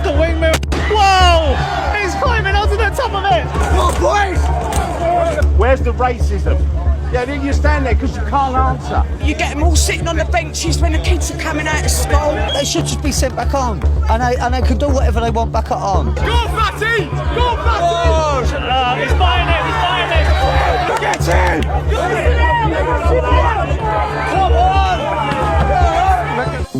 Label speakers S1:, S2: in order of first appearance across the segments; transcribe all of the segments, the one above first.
S1: the wing mirror. Whoa! He's climbing onto the top of it.
S2: Oh, boys! Where's the racism? Yeah, then you stand there because you can't answer.
S3: You get them all sitting on the benches when the kids are coming out of school.
S4: They should just be sent back home, and they can do whatever they want back at home.
S2: Go, Fatty! Go, Fatty!
S1: Oh, he's buying it, he's buying it.
S2: Get in! Come on!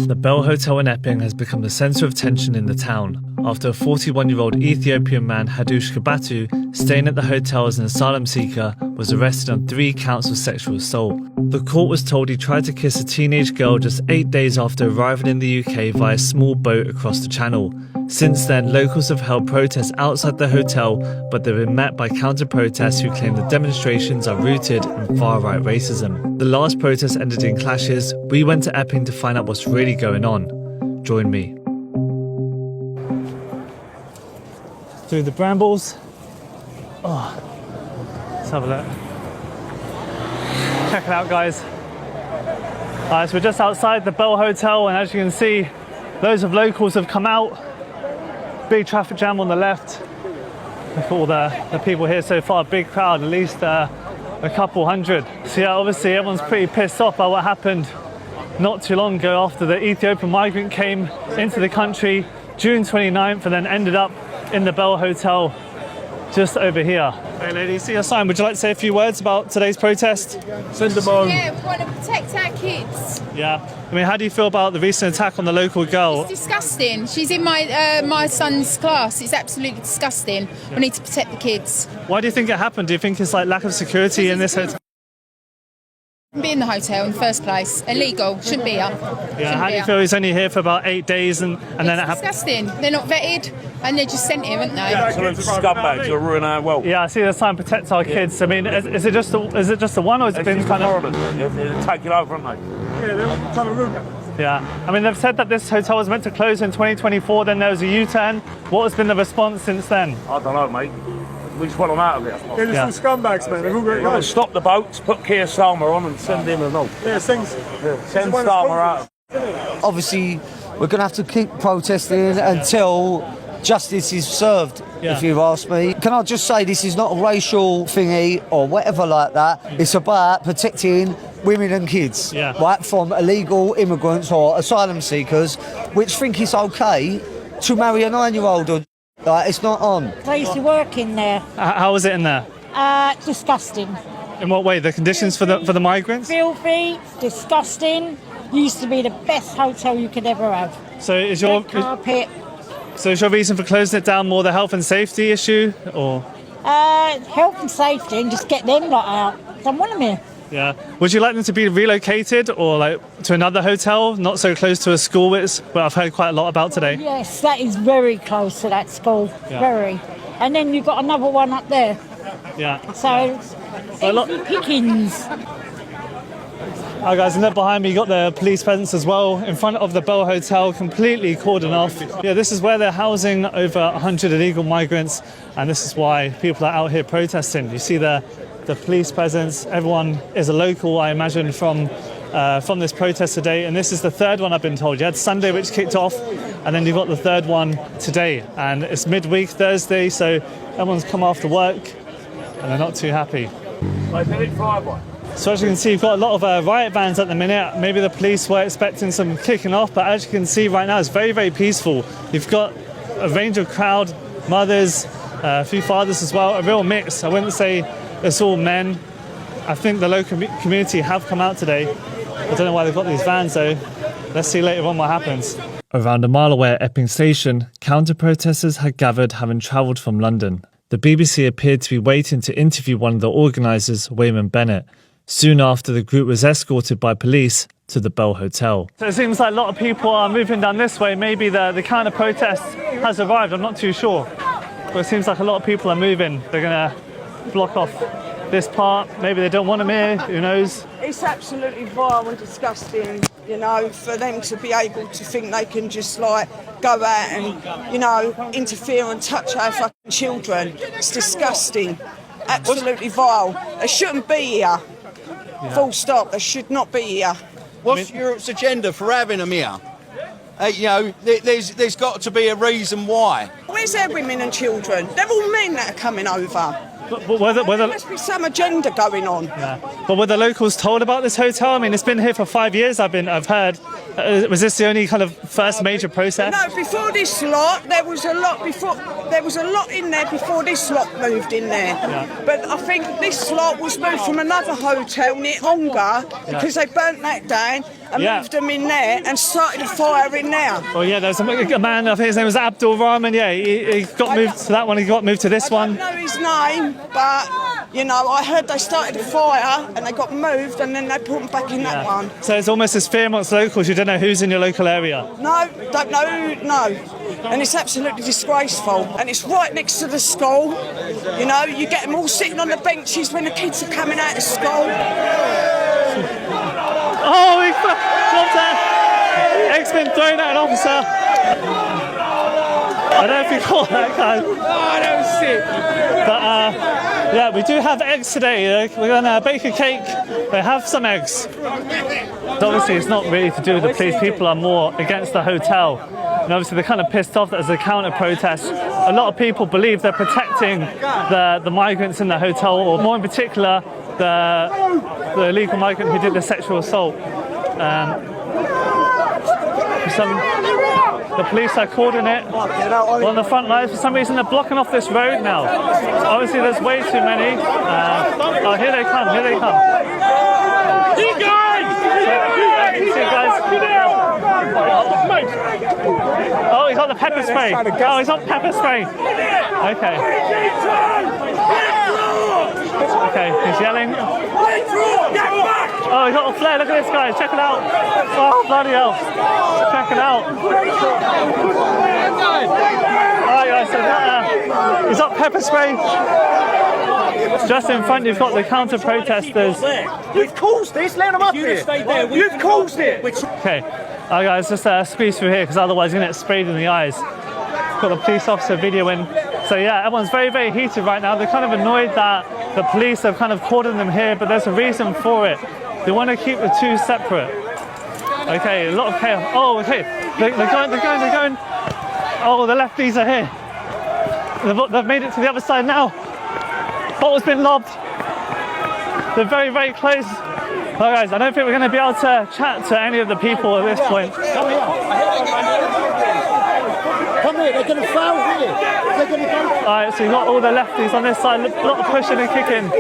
S1: The Bell Hotel in Epping has become the centre of tension in the town after a 41-year-old Ethiopian man, Hadush Kabatu, staying at the hotel as an asylum seeker, was arrested on 3 counts of sexual assault. The court was told he tried to kiss a teenage girl just 8 days after arriving in the UK via a small boat across the channel. Since then, locals have held protests outside the hotel, but they've been met by counter-protests who claim the demonstrations are rooted in far-right racism. The last protest ended in clashes. We went to Epping to find out what's really going on. Join me. Through the brambles. Oh, let's have a look. Check it out, guys. So we're just outside the Bell Hotel, and as you can see, loads of locals have come out. Big traffic jam on the left. Look at all the people here so far. Big crowd, at least a couple hundred. So yeah, obviously everyone's pretty pissed off by what happened not too long ago after the Ethiopian migrant came into the country June 29th and then ended up in the Bell Hotel just over here. Hey lady, see your sign. Would you like to say a few words about today's protest?
S2: Send them on.
S5: Yeah, we want to protect our kids.
S1: Yeah. I mean, how do you feel about the recent attack on the local girl?
S5: It's disgusting. She's in my son's class. It's absolutely disgusting. We need to protect the kids.
S1: Why do you think it happened? Do you think it's like lack of security in this hotel?
S5: Shouldn't be in the hotel in the first place. Illegal. Shouldn't be here.
S1: Yeah, how do you feel he's only here for about 8 days and then it happened?
S5: It's disgusting. They're not vetted and they're just sent here, aren't they?
S2: Absolute scumbags who ruin our world.
S1: Yeah, I see the sign protect our kids. I mean, is it just the one or has it been kind of...
S2: They're taking over, haven't they? Yeah, they're trying to ruin it.
S1: Yeah, I mean, they've said that this hotel was meant to close in 2024, then there was a U-turn. What has been the response since then?
S2: I don't know, mate. We just want them out of here.
S6: They're just some scumbags, man. They're all great guys.
S2: Stop the boats, put Keir Starmer on and send him a note.
S6: Yeah,
S2: send Starmer out.
S4: Obviously, we're going to have to keep protesting until justice is served, if you ask me. Can I just say this is not a racial thingy or whatever like that. It's about protecting women and kids, right, from illegal immigrants or asylum seekers, which think it's okay to marry a 9-year-old. It's not on.
S7: I used to work in there.
S1: How was it in there?
S7: Disgusting.
S1: In what way? The conditions for the migrants?
S7: Filthy, disgusting. Used to be the best hotel you could ever have.
S1: So is your
S7: carpet?
S1: So is your reason for closing it down more the health and safety issue, or?
S7: Health and safety, and just get them lot out. Don't want them here.
S1: Yeah. Would you like them to be relocated or like to another hotel, not so close to a school, which I've heard quite a lot about today?
S7: Yes, that is very close to that school.
S1: Yeah.
S7: Very. And then you've got another one up there.
S1: Yeah.
S7: So, easy pickings.
S1: Hi guys, and then behind me you got the police presence as well in front of the Bell Hotel, completely cordoned off. Yeah, this is where they're housing over 100 illegal migrants, and this is why people are out here protesting. You see the police presence. Everyone is a local, I imagine, from this protest today, and this is the third one I've been told. You had Sunday, which kicked off, and then you've got the third one today, and it's midweek Thursday, so everyone's come after work and they're not too happy. So as you can see, you've got a lot of riot bands at the minute. Maybe the police were expecting some kicking off, but as you can see right now, it's very, very peaceful. You've got a range of crowd, mothers, a few fathers as well, a real mix. I wouldn't say it's all men. I think the local community have come out today. I don't know why they've got these vans though. Let's see later on what happens. Around a mile away at Epping Station, counter-protesters had gathered having travelled from London. The BBC appeared to be waiting to interview one of the organisers, Wayman Bennett. Soon after, the group was escorted by police to the Bell Hotel. So it seems like a lot of people are moving down this way. Maybe the counter-protest has arrived, I'm not too sure. But it seems like a lot of people are moving. They're going to block off this part. Maybe they don't want them here, who knows?
S3: It's absolutely vile and disgusting, you know, for them to be able to think they can just like go out and, you know, interfere and touch our fucking children. It's disgusting. Absolutely vile. They shouldn't be here. Full stop. They should not be here.
S8: What's Europe's agenda for having them here? there's got to be a reason why.
S3: Where's their women and children? They're all men that are coming over.
S1: But were
S3: There must be some agenda going on.
S1: but were the locals told about this hotel? I mean, it's been here for 5 years. I've heard. Was this the only kind of first major process?
S3: No, before this lot, there was a lot before. There was a lot in there before this lot moved in there. But I think this lot was moved from another hotel near Ongar because they burnt that down and moved them in there and started a fire in there.
S1: Oh yeah, there's a man. I think his name was Abdul Rahman. Yeah, he got moved to that one. He got moved to this one.
S3: I don't know his name, but I heard they started a fire and they got moved and then they put them back in that one.
S1: So it's almost as fear amongst locals. You don't know who's in your local area.
S3: No, don't know, no. And it's absolutely disgraceful. And it's right next to the school. You get them all sitting on the benches when the kids are coming out of school.
S1: Oh, he dropped that. Egg's been thrown at an officer. I don't know if you caught that guy.
S6: Oh, that was sick.
S1: But yeah, we do have eggs today. We're gonna bake a cake. They have some eggs. But obviously, it's not really to do with the police. People are more against the hotel. And obviously, they're kind of pissed off that there's a counter-protest. A lot of people believe they're protecting the migrants in the hotel, or more in particular, the illegal migrant who did the sexual assault. The police are calling it on the front lines. For some reason, they're blocking off this road now. Obviously, there's way too many. Oh, here they come, here they come. You guys! Oh, he's got the pepper spray. Oh, he's got pepper spray. Okay. Okay, he's yelling. Oh, he's got a flare. Look at this guy. Check it out. Oh, bloody hell. Check it out. Oh, yeah, so he's got pepper spray. Just in front, you've got the counter-protesters.
S2: You've caused this, let them up here. You've caused it.
S1: Okay, guys, just squeeze through here because otherwise you're going to get sprayed in the eyes. Got the police officer videoing. So yeah, everyone's very, very heated right now. They're kind of annoyed that the police have kind of cordoned them here, but there's a reason for it. They want to keep the two separate. Okay, a lot of chaos. Oh, okay, they're going. Oh, the lefties are here. They've made it to the other side now. Bottle's been lobbed. They're very, very close. Oh, guys, I don't think we're going to be able to chat to any of the people at this point.
S2: Come here, they're going to foul here. They're going to go.
S1: Alright, so you've got all the lefties on this side, a lot of pushing and kicking.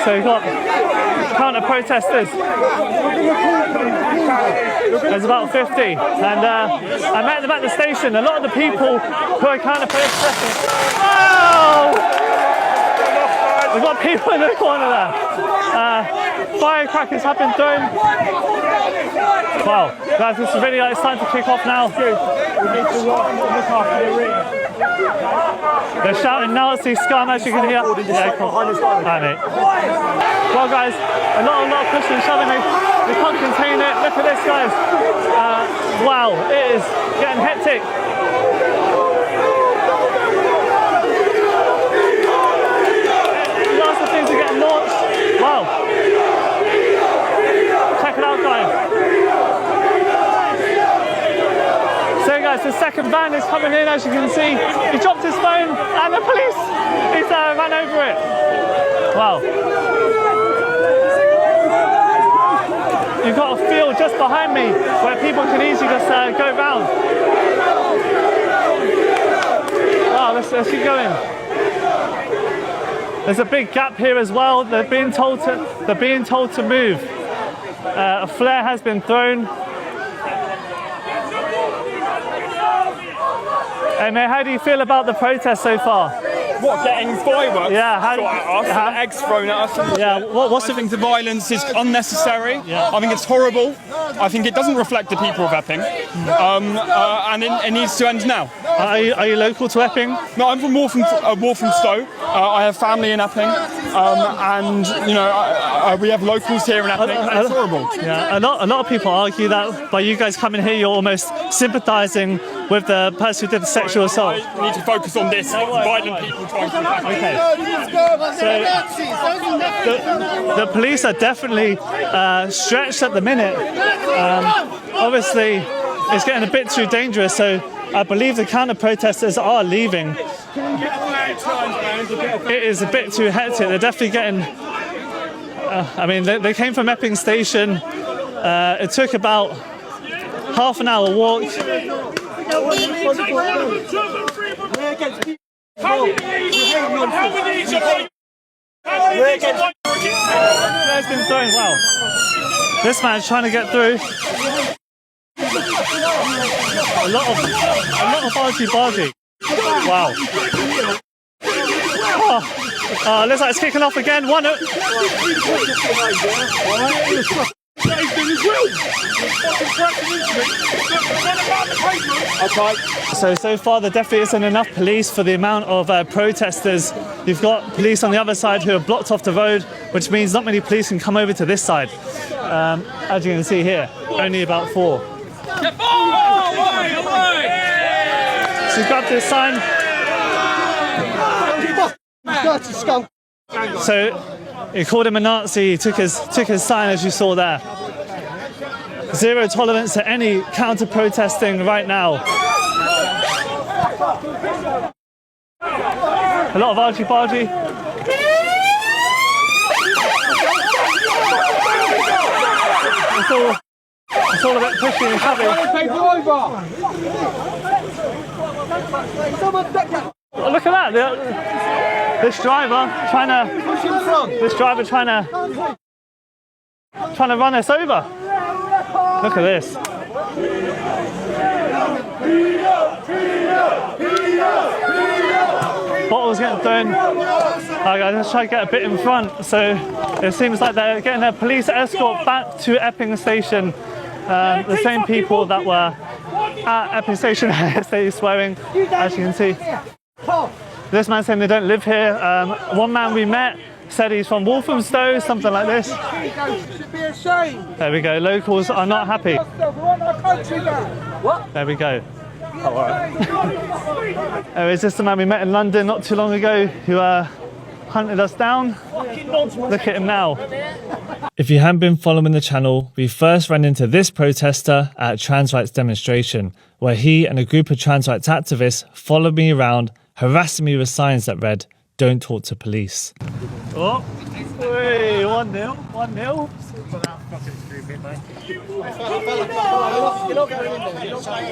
S1: So you've got counter-protesters. There's about 50. And I met them at the station. A lot of the people who are counter-protesting. Oh! We've got people in the corner there. Firecrackers have been thrown. Wow, guys, this video is time to kick off now. They're shouting Nazi scum, as you can hear. Yeah, cool. Hi, mate. Well, guys, a lot of pushing and shoving. They can't contain it. Look at this, guys. Wow, it is getting hectic. Lots of things are getting launched. Wow. Check it out, guys. So guys, the second van is coming in, as you can see. He dropped his phone and the police ran over it. Wow. You've got a field just behind me where people can easily just go round. Wow, let's keep going. There's a big gap here as well. They're being told to move. A flare has been thrown. Hey mate, how do you feel about the protest so far?
S6: What, getting fireworks
S1: Yeah,
S6: shot at us, and eggs thrown at us?
S1: Yeah, what's
S6: I think the violence is unnecessary.
S1: Yeah.
S6: I think it's horrible. I think it doesn't reflect the people of Epping. And it needs to end now.
S1: Are you local to Epping?
S6: No, I'm from Walthamstow. I have family in Epping. And, we have locals here in Epping. And it's horrible.
S1: Yeah, a lot of people argue that by you guys coming here, you're almost sympathising with the person who did the sexual assault.
S6: I need to focus on this. Violent people trying to attack.
S1: Okay. So the police are definitely stretched at the minute. Obviously, it's getting a bit too dangerous, so I believe the counter-protesters are leaving. It is a bit too hectic. They're definitely getting... I mean, they came from Epping station. It took about half an hour walk. It's been thrown. Wow. This man's trying to get through. A lot of bargy. Wow. Oh, looks like it's kicking off again. One. So far there definitely isn't enough police for the amount of protesters. You've got police on the other side who have blocked off the road, which means not many police can come over to this side. As you can see here, only about 4. So he's grabbed this sign. So he called him a Nazi, he took his sign, as you saw there. Zero tolerance to any counter-protesting right now. A lot of argy-bargy. It's all a bit pushy and shoving. Oh, look at that! This driver trying to run us over. Look at this. Bottles getting thrown. Alright guys, let's try to get a bit in front. So it seems like they're getting their police escort back to Epping station. The same people that were at Epping station yesterday swearing, as you can see. This man saying they don't live here. One man we met said he's from Walthamstow, something like this. There we go, locals are not happy. There we go. Is this the man we met in London not too long ago who hunted us down? Look at him now. If you haven't been following the channel, we first ran into this protester at a trans rights demonstration where he and a group of trans rights activists followed me around, harassing me with signs that read, "Don't talk to police." Oh, hey, 1-0, 1-0.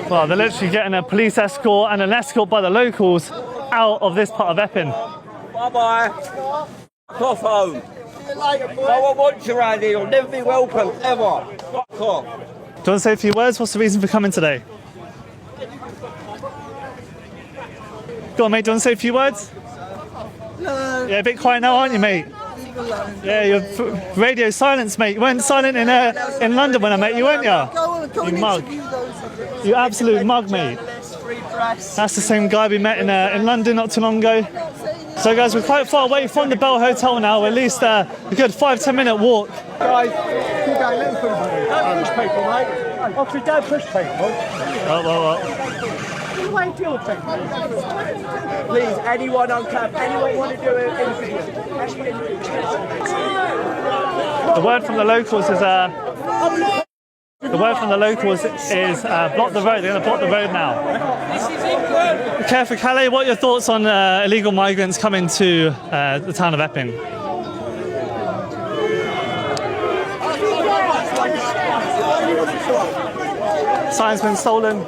S1: Well, they're literally getting a police escort and an escort by the locals out of this part of Epping.
S9: Bye-bye. Off home. No one wants you around here. You'll never be welcome, ever. Fuck off.
S1: Do you want to say a few words? What's the reason for coming today? Go on, mate. Do you want to say a few words? No. Yeah, a bit quiet now, aren't you, mate? Yeah, your radio silence, mate. You weren't silent in London when I met you, weren't you? You mug. You absolute mug, mate. That's the same guy we met in London not too long ago. So, guys, we're quite far away from the Bell Hotel now. We're at least a good 5-10 minute walk.
S2: Guys, keep going. Let them don't push people, mate. Officer, don't push people. Please, anyone on camp, anyone want to do anything?
S1: The word from the locals is block the road. They're going to block the road now. Care for Calais, what are your thoughts on illegal migrants coming to the town of Epping? Sign's been stolen.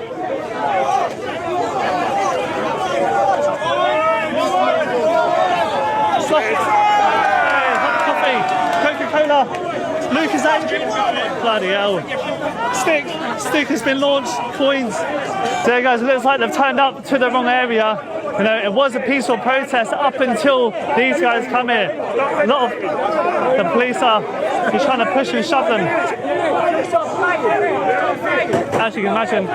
S1: Coffee, Coca-Cola, Lucasade, bloody hell. Stick has been launched, coins. So guys, it looks like they've turned up to the wrong area. You know, it was a peaceful protest up until these guys come here. A lot of the police are just trying to push and shove them. As you can imagine.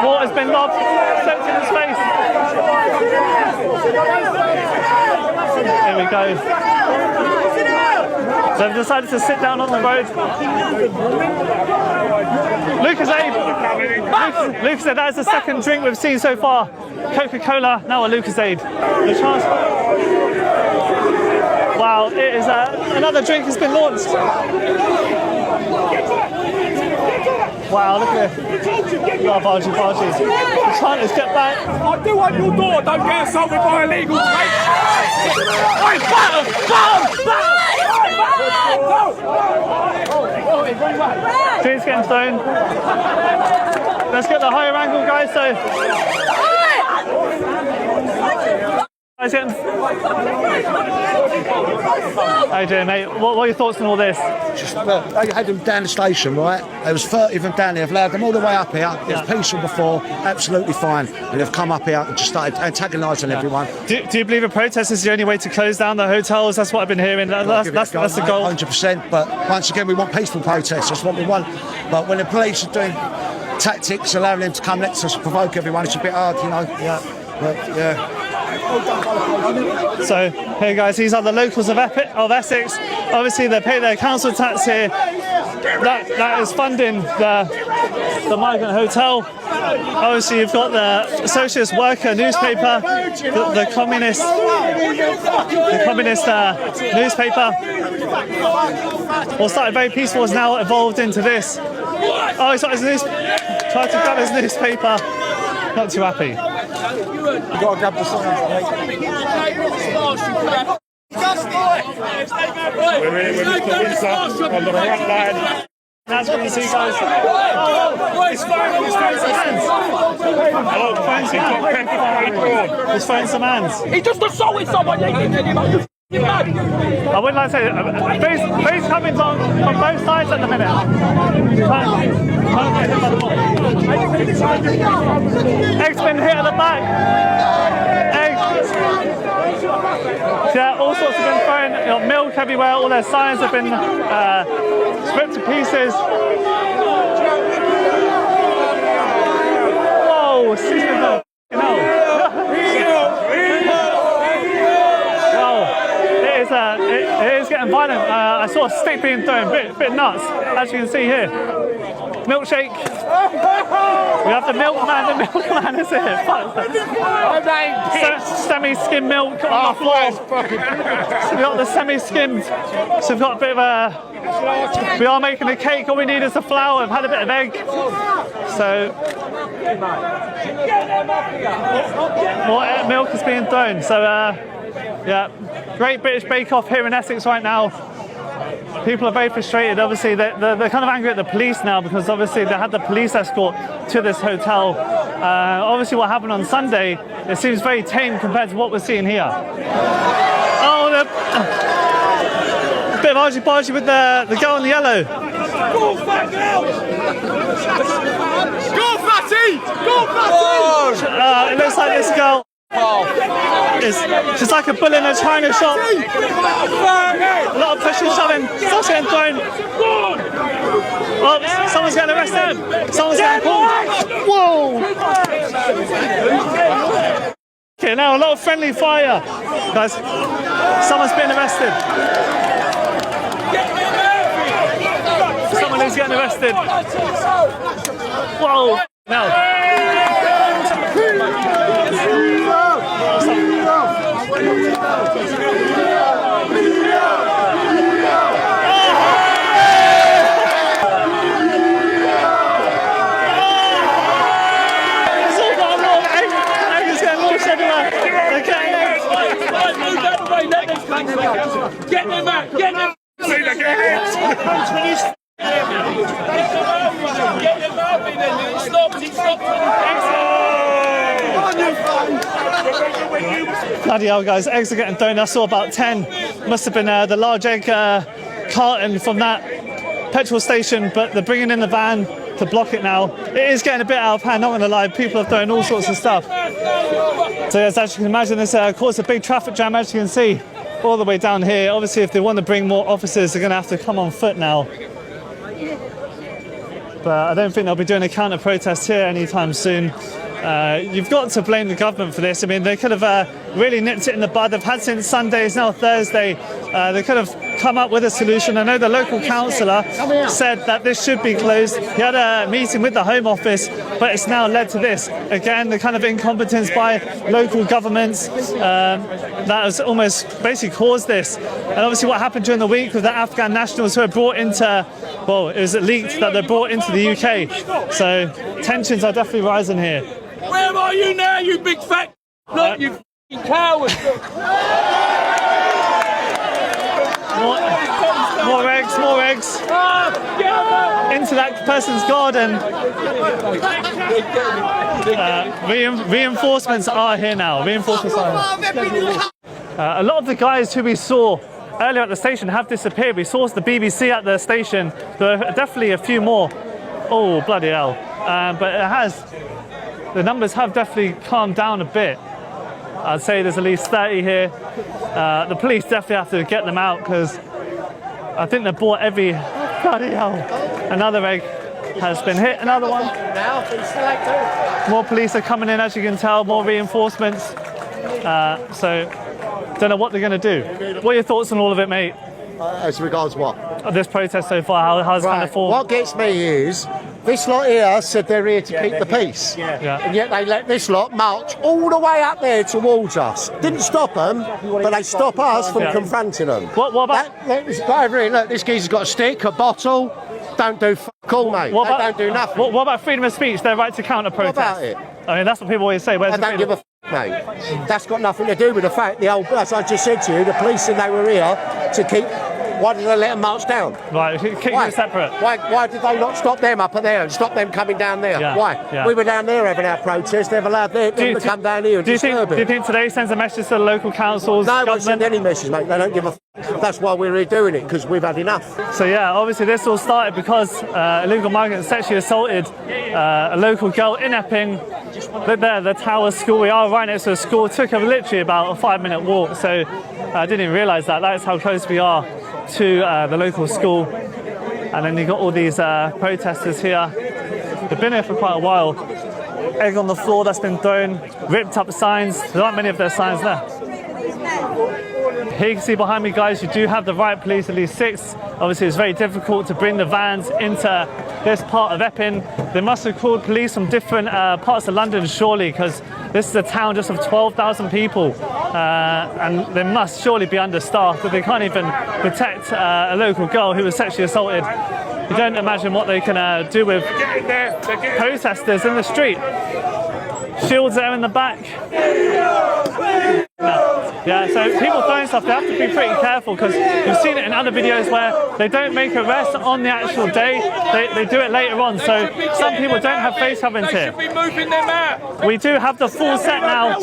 S1: Water's been lobbed, soaked in his face. There we go. They've decided to sit down on the road. Lucasade, that is the second drink we've seen so far. Coca-Cola, now a Lucasade. The chance. Wow, it is another drink has been launched. Wow, look at this. Oh, Bargy. The chanters get back.
S6: I do want your door, don't get assaulted by illegal trade.
S1: Drinks getting thrown. Let's get the higher angle, guys. So, guys, getting. How you doing, mate? What are your thoughts on all this?
S10: They had them down the station, right? There was 30 of them down there. They've allowed them all the way up here. It was peaceful before, absolutely fine. And they've come up here and just started antagonising everyone.
S1: Do you believe a protest is the only way to close down the hotels? That's what I've been hearing. That's the goal.
S10: 100%. But once again, we want peaceful protests. That's what we want. But when the police are doing tactics, allowing them to come next to us, provoke everyone, it's a bit hard, you know. Yeah. But, yeah.
S1: So here, guys, these are the locals of Essex. Obviously, they pay their council tax here. That is funding the migrant hotel. Obviously, you've got the Socialist Worker newspaper, the communist newspaper. What started very peaceful has now evolved into this. Oh, he's got his tried to grab his newspaper. Not too happy.
S10: You've got to grab the sign.
S6: We're in Windsor on the front line.
S1: That's what you see, guys. He's throwing some hands.
S6: He just assaulted someone.
S1: I wouldn't like to say Boo's coming from both sides at the minute. Egg's been hit at the back. Yeah, all sorts have been thrown. You know, milk everywhere. All their signs have been stripped to pieces. Whoa, it is getting violent. I saw a stick being thrown, bit nuts, as you can see here. Milkshake. We have the milkman is here. Semi-skimmed milk on the floor. So we got the semi-skimmed. So we've got a bit of we are making a cake. All we need is the flour. We've had a bit of egg. So more milk is being thrown. So yeah, Great British Bake Off here in Essex right now. People are very frustrated. Obviously, they're kind of angry at the police now because obviously they had the police escort to this hotel. Obviously, what happened on Sunday, it seems very tame compared to what we're seeing here. Oh, a bit of argy-bargy with the girl in the yellow.
S6: Go, fat girl! Go, fatty! Go, fatty!
S1: It looks like this girl. She's like a bull in a china shop. A lot of pushing, shoving, stuff getting thrown. Oh, someone's getting arrested. Someone's getting pulled. Whoa! Okay, now a lot of friendly fire. Guys, someone's being arrested. Someone is getting arrested. Whoa! Now.
S6: Get them out! Get them out! Get them out!
S1: Bloody hell, guys, eggs are getting thrown. I saw about 10. Must have been the large egg carton from that petrol station, but they're bringing in the van to block it now. It is getting a bit out of hand, not going to lie. People are throwing all sorts of stuff. So yes, as you can imagine, this caused a big traffic jam, as you can see, all the way down here. Obviously, if they want to bring more officers, they're going to have to come on foot now. But I don't think they'll be doing a counter-protest here anytime soon. You've got to blame the government for this. I mean, they could have really nipped it in the bud. They've had since Sunday, it's now Thursday. They could have come up with a solution. I know the local councillor said that this should be closed. He had a meeting with the Home Office, but it's now led to this. Again, the kind of incompetence by local governments that has almost basically caused this. And obviously what happened during the week with the Afghan nationals who were brought into, well, it was leaked that they're brought into the UK. So tensions are definitely rising here.
S9: Where are you now, you big fat look, you f***ing coward?
S1: More eggs. Into that person's garden. Reinforcements are here now. A lot of the guys who we saw earlier at the station have disappeared. We saw the BBC at the station. There are definitely a few more. Oh, bloody hell. But the numbers have definitely calmed down a bit. I'd say there's at least 30 here. The police definitely have to get them out because I think they bought every... Bloody hell. Another egg has been hit. Another one. More police are coming in, as you can tell. More reinforcements. So, don't know what they're going to do. What are your thoughts on all of it, mate?
S10: As regards what?
S1: Of this protest so far, how's it kind of formed?
S10: What gets me is, this lot here said they're here to keep the peace.
S1: Yeah.
S10: And yet they let this lot march all the way up there towards us. Didn't stop them, but they stop us from confronting them.
S1: What about...
S10: Over here, look, this geezer's got a stick, a bottle. Don't do fuck all, mate. They don't do nothing.
S1: What about freedom of speech, their right to counter-protest?
S10: What about it?
S1: I mean, that's what people always say.
S10: I don't give a f***, mate. That's got nothing to do with the fact, as I just said to you, the police said they were here to keep... Why did they let them march down?
S1: Right, keep it separate.
S10: Why did they not stop them up there and stop them coming down there?
S1: Yeah,
S10: Why?
S1: yeah.
S10: We were down there having our protest. They've allowed them to come down here and disturb it.
S1: Do you think today sends a message to the local councils?
S10: No one sent any message, mate. They don't give a f***. That's why we're here doing it, because we've had enough.
S1: So yeah, obviously this all started because illegal migrants sexually assaulted a local girl in Epping. There, the Tower School. We are right next to a school. It took literally about a 5-minute walk, so I didn't even realise that. That is how close we are to the local school. And then you've got all these protesters here. They've been here for quite a while. Egg on the floor that's been thrown, ripped up signs. There aren't many of their signs there. Here you can see behind me, guys, you do have the riot police, at least 6. Obviously, it's very difficult to bring the vans into this part of Epping. They must have called police from different parts of London, surely, because this is a town just of 12,000 people. And they must surely be understaffed, but they can't even protect a local girl who was sexually assaulted. You don't imagine what they can do with protesters in the street. Shields there in the back. Yeah, so people throwing stuff, they have to be pretty careful because you've seen it in other videos where they don't make arrests on the actual day, they do it later on, so some people don't have face coverings here. We do have the full set now.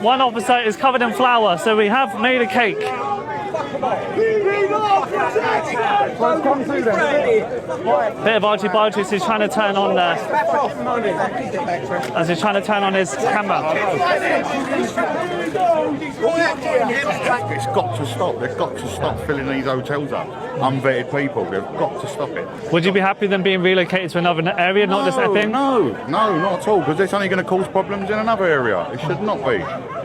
S1: One officer is covered in flour, so we have made a cake. Bit of argy-bargy as he's trying to turn on his camera.
S11: It's got to stop. They've got to stop filling these hotels up. Unvetted people. They've got to stop it.
S1: Would you be happy them being relocated to another area, not just Epping?
S11: No, not at all. Because it's only going to cause problems in another area. It should not be.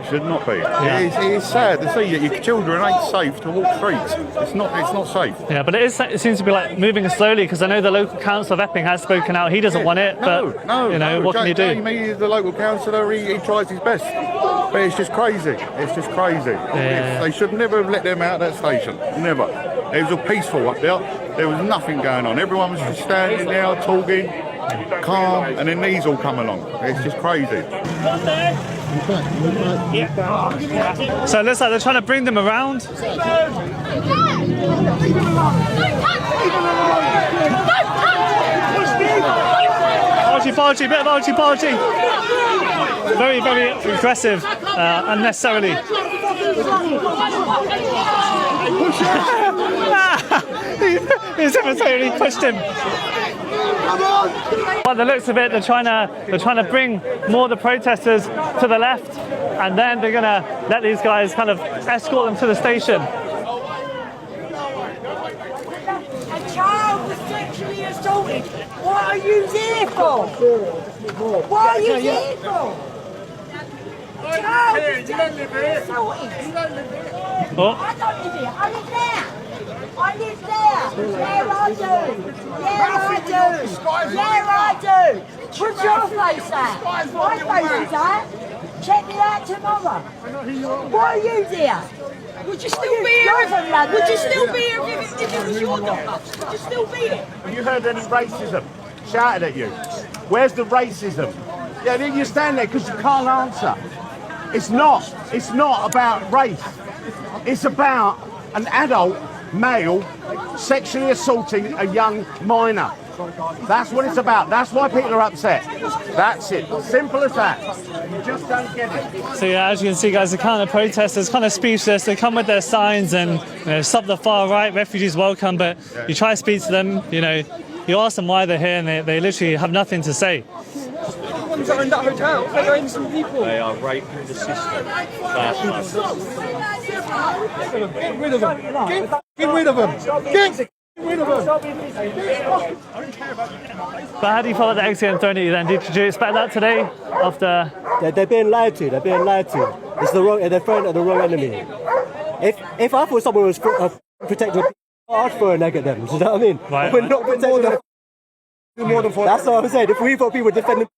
S11: Should not be. Yeah. It is sad to see that your children ain't safe to walk streets. It's not safe.
S1: Yeah, but it seems to be like moving slowly because I know the local council of Epping has spoken out. He doesn't want it, but what can you do?
S11: Jamie, the local councillor, he tries his best, but it's just crazy. It's just crazy.
S1: Yeah.
S11: They should never have let them out of that station. Never. It was all peaceful up there. There was nothing going on. Everyone was just standing there talking, calm, and then these all come along. It's just crazy.
S1: So it looks like they're trying to bring them around. Argy-bargy, bit of argy-bargy. Very, very aggressive, unnecessarily. He's unnecessarily pushed him. By the looks of it, they're trying to bring more of the protesters to the left, and then they're going to let these guys kind of escort them to the station.
S7: A child was sexually assaulted. What are you there for? What are you there for?
S1: Oh.
S12: I don't live here. I live there. I live there. Yeah, I do. Yeah, I do. What's your face at? My face is at. Check me out tomorrow. Why are you there?
S13: Would you still be here? Would you still be here if it was your daughter? Would you still be here?
S2: Have you heard any racism shouted at you? Where's the racism? Yeah, then you stand there because you can't answer. It's not about race. It's about an adult male sexually assaulting a young minor. That's what it's about. That's why people are upset. That's it. Simple as that. You just don't get it.
S1: So yeah, as you can see, guys, the counter protesters kind of speechless. They come with their signs and stop the far right, refugees welcome. But you try to speak to them, you ask them why they're here, and they literally have nothing to say.
S6: The ones that are in that hotel, they're innocent people.
S9: They are raping the system.
S6: Get rid of them. Get rid of them. Get rid of them.
S1: But how do you feel about the eggs getting thrown at you then? Did you expect that today? After
S14: they're being lied to. They're being lied to. It's the wrong. They're throwing at the wrong enemy. If I thought someone was protecting, I'd throw an egg at them. Do you know what I mean?
S1: Right.
S14: We're not protecting. That's what I'm saying. If we thought people were defending,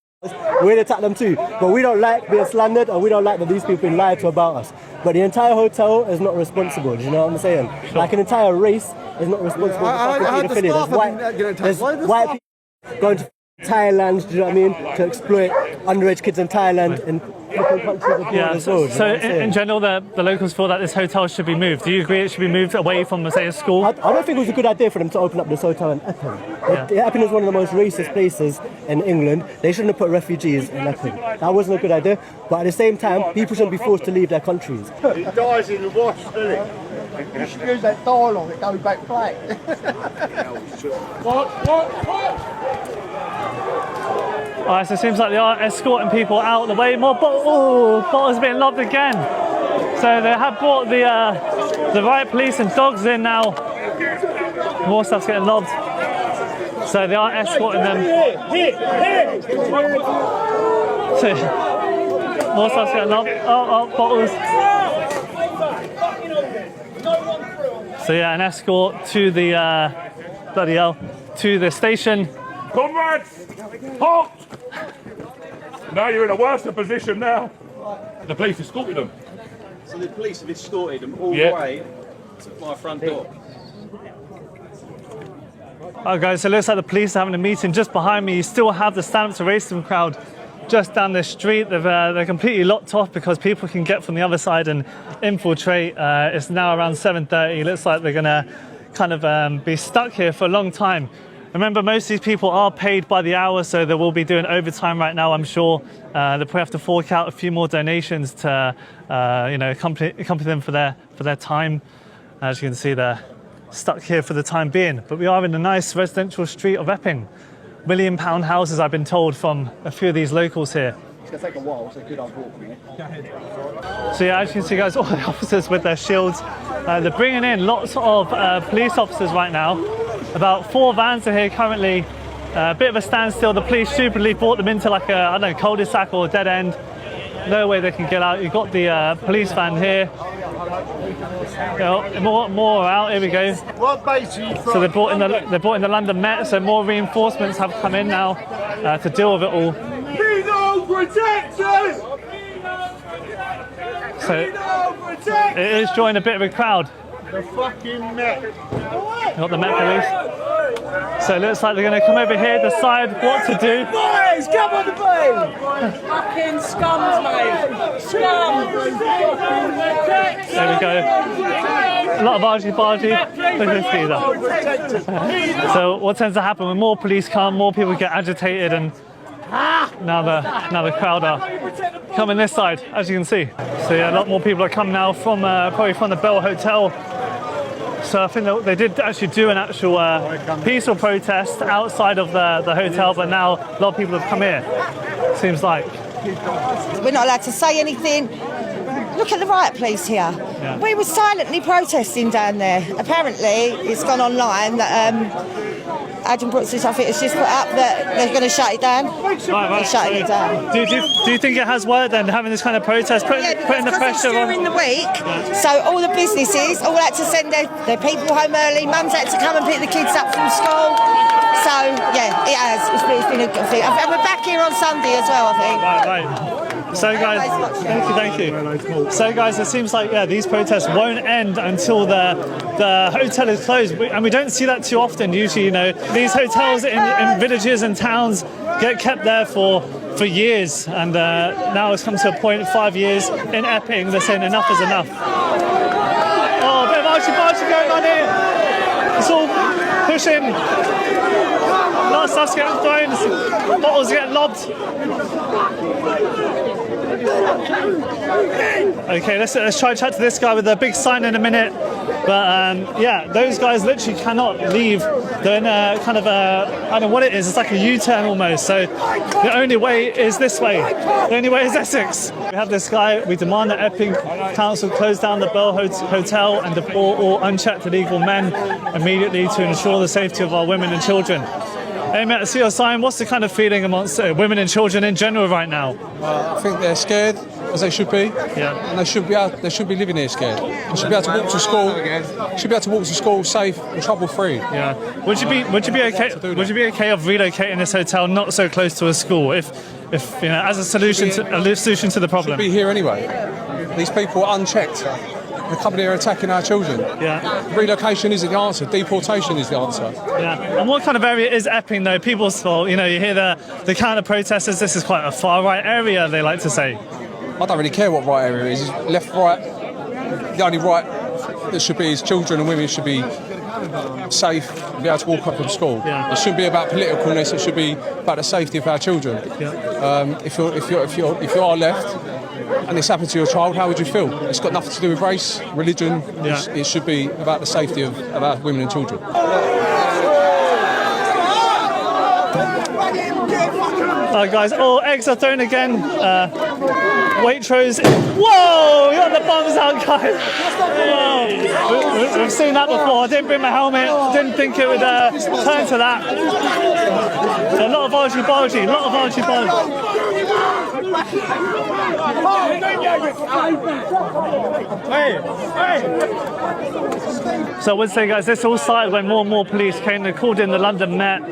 S14: we'd attack them too. But we don't like being slandered, or we don't like that these people being lied to about us. But the entire hotel is not responsible. Do you know what I'm saying? Sure. Like an entire race is not responsible for There's white people going to Thailand, do you know what I mean, to exploit underage kids in Thailand and different countries abroad as well.
S1: So in general, the locals feel that this hotel should be moved. Do you agree it should be moved away from, say, a school?
S14: I don't think it was a good idea for them to open up this hotel in Epping. Epping is one of the most racist places in England. They shouldn't have put refugees in Epping. That wasn't a good idea. But at the same time, people shouldn't be forced to leave their countries.
S2: It dies in the wash, doesn't it? You should use that dialogue, it goes back flat. What?
S1: Alright, so it seems like they are escorting people out the way. More bottles being lobbed again. So they have brought the riot police and dogs in now. More stuff's getting lobbed. So they are escorting them. So, more stuff's getting lobbed. Oh, bottles. So yeah, an escort to the bloody hell, to the station.
S15: Comrades, halt! Now you're in a worse position now. The police escorted them.
S8: So the police have escorted them all the way to my front door.
S1: Alright guys, so it looks like the police are having a meeting just behind me. You still have the Stand Up to Racism crowd just down the street. They're completely locked off because people can get from the other side and infiltrate. It's now around 7:30. It looks like they're going to kind of be stuck here for a long time. Remember, most of these people are paid by the hour, so they will be doing overtime right now, I'm sure. They'll probably have to fork out a few more donations to accompany them for their time. As you can see, they're stuck here for the time being. But we are in a nice residential street of Epping. £1 million houses, I've been told, from a few of these locals here.
S6: It's going to take a while, so good walk for you.
S1: So yeah, as you can see, guys, all the officers with their shields. They're bringing in lots of police officers right now. About 4 vans are here currently. A bit of a standstill. The police stupidly brought them into like a, cul-de-sac or a dead end. No way they can get out. You've got the police van here. More out. Here we go.
S2: What base are you from?
S1: So they brought in the London Met. So more reinforcements have come in now to deal with it all.
S2: Penal protection!
S1: So it is drawing a bit of a crowd.
S2: The fucking Met.
S1: Got the Met Police. So it looks like they're going to come over here, decide what to do.
S13: Boys, come on the plane! Fucking scums, mate! Scum!
S1: There we go. A lot of argy-bargy. Look at this geezer. So what tends to happen when more police come, more people get agitated, and now the crowd are coming this side, as you can see. So yeah, a lot more people are coming now from probably from the Bell Hotel. So I think they did actually do an actual peaceful protest outside of the hotel, but now a lot of people have come here, seems like.
S3: We're not allowed to say anything. Look at the riot police here.
S1: Yeah.
S12: We were silently protesting down there. Apparently, it's gone online that Adam Brooks' office has just put up that they're going to shut it down.
S1: Right.
S12: They're shutting it down.
S1: Do you think it has worked then, having this kind of protest, putting the pressure on?
S12: During the week, so all the businesses all had to send their people home early. Mums had to come and pick the kids up from school. So yeah, it has. It's been a good thing. And we're back here on Sunday as well, I think.
S1: Right. So guys, thank you. So guys, it seems like these protests won't end until the hotel is closed, and we don't see that too often. Usually, these hotels in villages and towns get kept there for years, and now it's come to a point. 5 years in Epping, they're saying enough is enough. Oh, a bit of archie-barchie going on here. It's all pushing. A lot of stuff's getting thrown. Bottles get lobbed. Okay, let's try to chat to this guy with a big sign in a minute. But those guys literally cannot leave. They're in a kind of I don't know what it is. It's like a U-turn almost. So the only way is this way. The only way is Essex. We have this guy. We demand that Epping Council close down the Bell Hotel and deport all unchecked illegal men immediately to ensure the safety of our women and children. Hey mate, I see your sign. What's the kind of feeling amongst women and children in general right now?
S16: I think they're scared, as they should be. Yeah. And they should be living here scared. They should be able to walk to school. Should be able to walk to school safe and trouble-free. Yeah. Would you be okay? Would you be okay of relocating this hotel not so close to a school, if as a solution to the problem? Should be here anyway. These people are unchecked. They're coming here attacking our children. Yeah. Relocation isn't the answer. Deportation is the answer.
S1: Yeah. And what kind of area is Epping though? People, you hear the counter protesters. This is quite a far right area, they like to say.
S16: I don't really care what right area it is. Left, right. The only right that should be is children and women should be safe and be able to walk up from school. Yeah. It shouldn't be about politicalness. It should be about the safety of our children. Yeah. If you are left and this happened to your child, how would you feel? It's got nothing to do with race, religion. Yeah. It should be about the safety of our women and children.
S1: Guys, eggs are thrown again. Waitrose. Whoa! You got the bombs out, guys. Whoa. We've seen that before. I didn't bring my helmet. Didn't think it would turn to that. A lot of archie-barchie. So I would say, guys, this all started when more and more police came. They called in the London Met.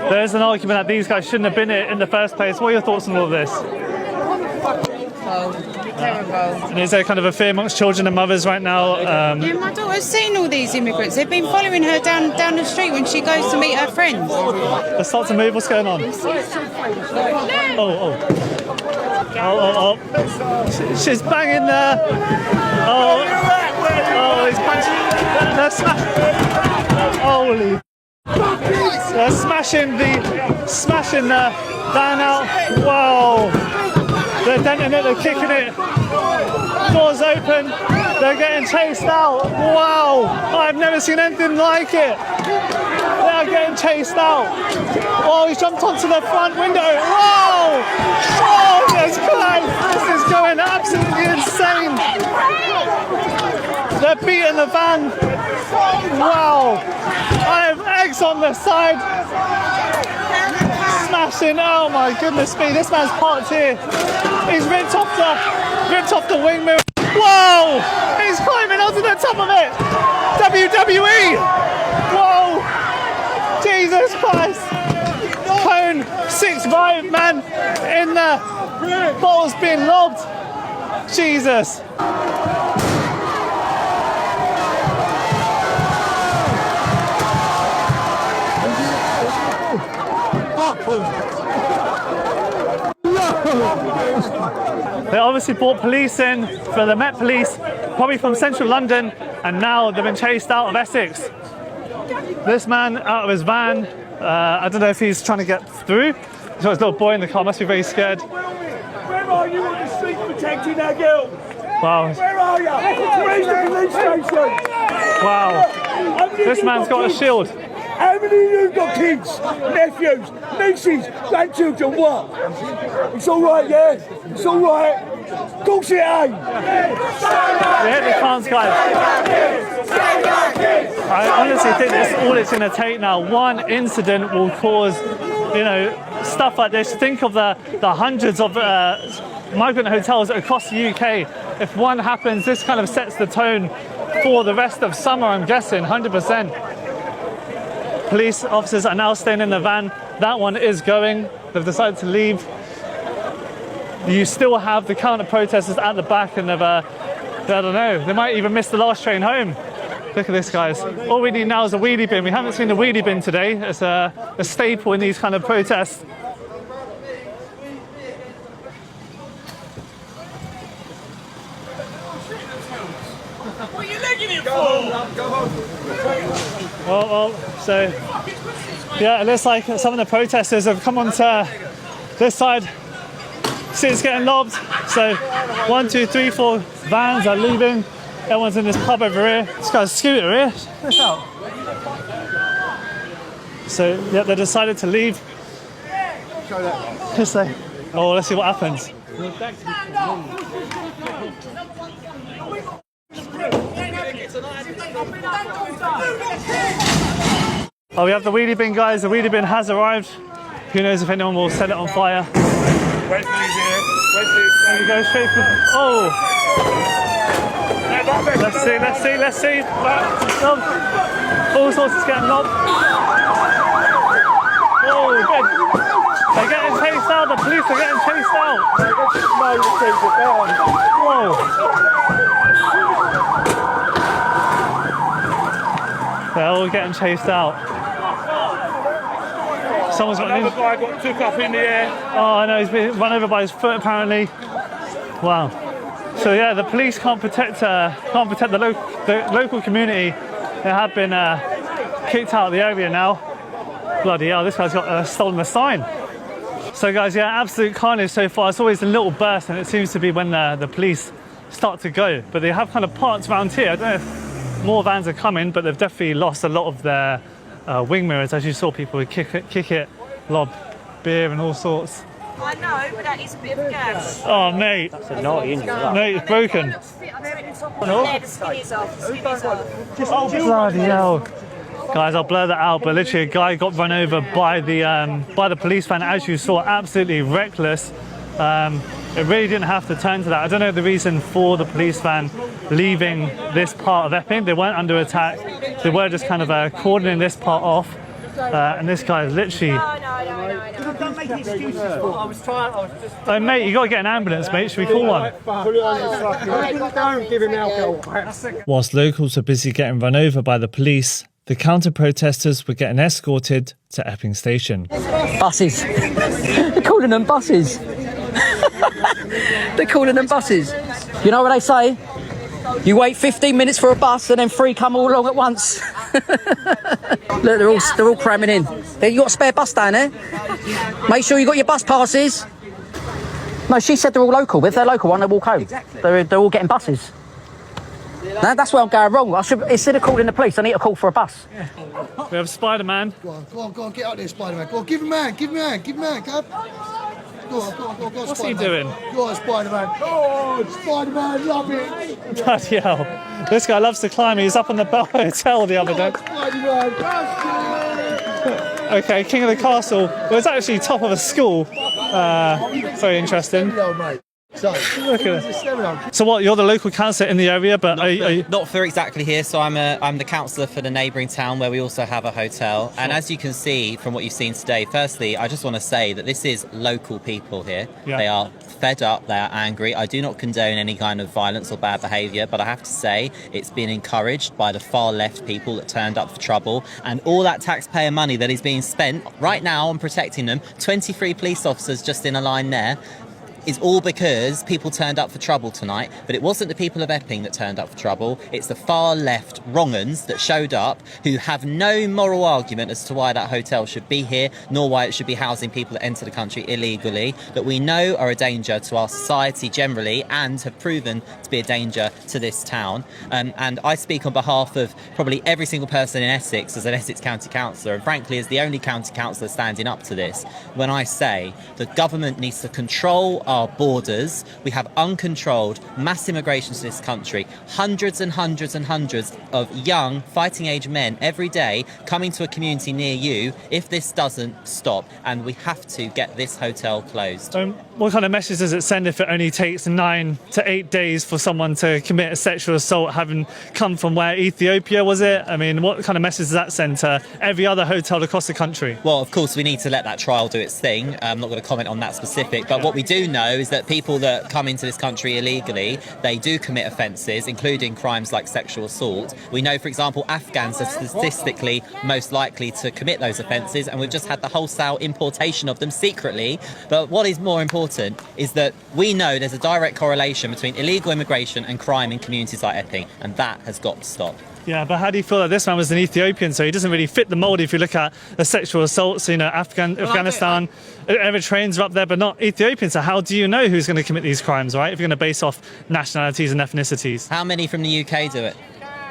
S1: There's an argument that these guys shouldn't have been here in the first place. What are your thoughts on all of this?
S5: Terrible.
S1: And is there kind of a fear amongst children and mothers right now?
S5: My daughter's seen all these immigrants. They've been following her down the street when she goes to meet her friends.
S1: Let's start to move. What's going on? She's banging there. He's punching. They're smashing. Holy. They're smashing the van out. Whoa. They're denting it, they're kicking it. Doors open. They're getting chased out. Wow. I've never seen anything like it. They are getting chased out. Oh, he jumped onto the front window. Whoa. Oh, Jesus Christ. This is going absolutely insane. They're beating the van. Wow. I have eggs on the side. Smashing. Oh my goodness me. This man's parked here. He's ripped off the wing mirror. Whoa! He's climbing onto the top of it. WWE. Whoa! Jesus Christ. Cone 6'5" man in the bottles being lobbed. Jesus. They obviously brought police in for the Met Police, probably from central London, and now they've been chased out of Essex. This man out of his van, I don't know if he's trying to get through. He's got his little boy in the car, must be very scared.
S15: Where are you on the street protecting that girl?
S1: Wow.
S15: Where are you? Where's the police station?
S1: Wow. This man's got a shield.
S15: How many of you got kids, nephews, nieces, grandchildren, what? It's all right, yeah? It's all right.
S14: Of course it ain't.
S1: You hit the chance, guys. I honestly think that's all it's going to take now. One incident will cause, you know, stuff like this. Think of the hundreds of migrant hotels across the UK. If one happens, this kind of sets the tone for the rest of summer, I'm guessing, 100%. Police officers are now staying in the van. That one is going. They've decided to leave. You still have the counter-protesters at the back, and they've, I don't know, they might even miss the last train home. Look at this, guys. All we need now is a wheelie bin. We haven't seen the wheelie bin today. It's a staple in these kind of protests.
S13: What are you legging it for?
S1: Well, so, yeah, it looks like some of the protesters have come onto this side. See, it's getting lobbed. So, 1, 2, 3, 4 vans are leaving. Everyone's in this pub over here. This guy's a scooter here. Check this out. So, yeah, they decided to leave. Let's see. Oh, let's see what happens. Oh, we have the wheelie bin, guys. The wheelie bin has arrived. Who knows if anyone will set it on fire.
S15: Wesley's here.
S1: There we go, straight from... Oh! Let's see. All sorts is getting lobbed. Oh, good. They're getting chased out. The police are getting chased out. Whoa. They're all getting chased out. Someone's got
S15: Another guy got took up in the air.
S1: Oh, I know, he's been run over by his foot apparently. Wow. So yeah, the police can't protect the local community. They have been kicked out of the area now. Bloody hell, this guy's got stolen the sign. So guys, yeah, absolute carnage so far. It's always a little burst, and it seems to be when the police start to go. But they have kind of parked around here. I don't know if more vans are coming, but they've definitely lost a lot of their wing mirrors. As you saw, people would kick it, lob beer and all sorts.
S13: I know, but that is a bit of gas.
S1: Oh, mate. That's a naughty, isn't it? Mate, it's broken. Oh, bloody hell. Guys, I'll blur that out, but literally a guy got run over by the police van, as you saw, absolutely reckless. It really didn't have to turn to that. I don't know the reason for the police van leaving this part of Epping. They weren't under attack. They were just kind of cordoning this part off. And this guy is literally...
S13: Don't make excuses for. I was just...
S1: Oh, mate, you got to get an ambulance, mate. Should we call one?
S14: Don't give him alcohol.
S1: Whilst locals were busy getting run over by the police, the counter-protesters were getting escorted to Epping Station.
S17: Buses. They're calling them buses. They're calling them buses. You know what they say? You wait 15 minutes for a bus and then 3 come all along at once. Look, they're all cramming in. You got a spare bus down there? Make sure you got your bus passes. No, she said they're all local, but if they're local, why don't they walk home? Exactly. They're all getting buses. No, that's where I'm going wrong. Instead of calling the police, I need to call for a bus.
S1: Yeah. We have Spider-Man.
S10: Go on, get out there, Spider-Man. Go on, give him a hand, Cab. Go on,
S1: What's
S10: Spider-Man.
S1: he doing?
S10: Go on, Spider-Man. Oh, Spider-Man, love it.
S1: Bloody hell. This guy loves to climb. He was up on the Bell Hotel the other day. Okay, King of the Castle. Well, it's actually top of a school. Very interesting. Look at it. So what, you're the local councillor in the area, but
S18: not for exactly here. So I'm the councillor for the neighbouring town where we also have a hotel. Sure. And as you can see from what you've seen today, firstly, I just want to say that this is local people here. Yeah. They are fed up, they are angry. I do not condone any kind of violence or bad behaviour, but I have to say it's been encouraged by the far left people that turned up for trouble, and all that taxpayer money that is being spent right now on protecting them, 23 police officers just in a line there, is all because people turned up for trouble tonight. But it wasn't the people of Epping that turned up for trouble. It's the far left wrong-uns that showed up who have no moral argument as to why that hotel should be here, nor why it should be housing people that enter the country illegally, that we know are a danger to our society generally and have proven to be a danger to this town. And I speak on behalf of probably every single person in Essex as an Essex County Councillor, and frankly as the only county councillor standing up to this, when I say the government needs to control our borders. We have uncontrolled mass immigration to this country. Hundreds and hundreds and hundreds of young fighting age men every day coming to a community near you if this doesn't stop, and we have to get this hotel closed.
S1: What kind of message does it send if it only takes 9 to 8 days for someone to commit a sexual assault, having come from where, Ethiopia was it? I mean, what kind of message does that send to every other hotel across the country?
S18: Well, of course, we need to let that trial do its thing. I'm not going to comment on that specific, but what we do know is that people that come into this country illegally, they do commit offences, including crimes like sexual assault. We know, for example, Afghans are statistically most likely to commit those offences, and we've just had the wholesale importation of them secretly. But what is more important is that we know there's a direct correlation between illegal immigration and crime in communities like Epping, and that has got to stop.
S1: Yeah, but how do you feel that this man was an Ethiopian, so he doesn't really fit the mould if you look at the sexual assaults, Afghanistan, Eritreans are up there, but not Ethiopians. So how do you know who's going to commit these crimes, right? If you're going to base off nationalities and ethnicities.
S18: How many from the UK do it?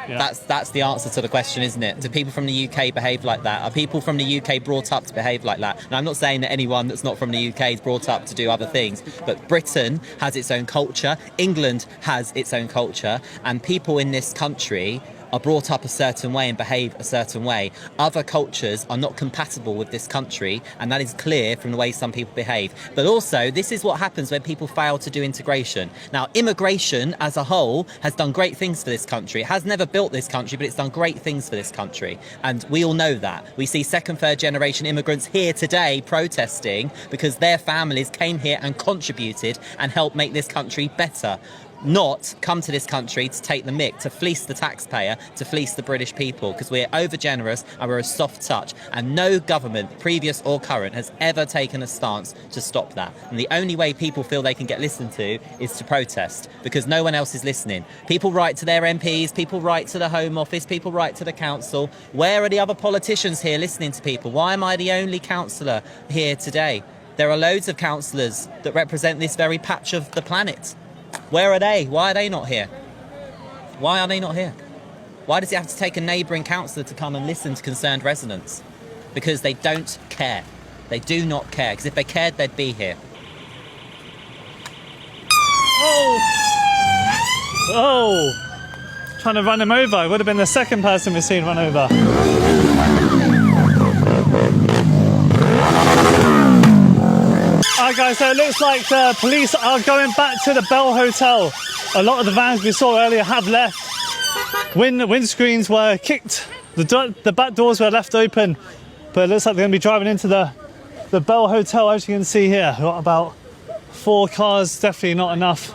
S1: Yeah.
S18: That's the answer to the question, isn't it? Do people from the UK behave like that? Are people from the UK brought up to behave like that? And I'm not saying that anyone that's not from the UK is brought up to do other things, but Britain has its own culture, England has its own culture, and people in this country are brought up a certain way and behave a certain way. Other cultures are not compatible with this country, and that is clear from the way some people behave. But also, this is what happens when people fail to do integration. Now, immigration as a whole has done great things for this country. It has never built this country, but it's done great things for this country. And we all know that. We see second, third generation immigrants here today protesting because their families came here and contributed and helped make this country better. Not come to this country to take the mick, to fleece the taxpayer, to fleece the British people, because we're over generous and we're a soft touch, and no government, previous or current, has ever taken a stance to stop that. And the only way people feel they can get listened to is to protest, because no one else is listening. People write to their MPs, people write to the Home Office, people write to the council. Where are the other politicians here listening to people? Why am I the only councillor here today? There are loads of councillors that represent this very patch of the planet. Where are they? Why are they not here? Why are they not here? Why does it have to take a neighbouring councillor to come and listen to concerned residents? Because they don't care. They do not care, because if they cared, they'd be here.
S1: Oh! Trying to run him over. It would have been the second person we've seen run over. Alright guys, so it looks like the police are going back to the Bell Hotel. A lot of the vans we saw earlier have left. Windscreens were kicked, the back doors were left open, but it looks like they're going to be driving into the Bell Hotel, as you can see here. We've got about 4 cars, definitely not enough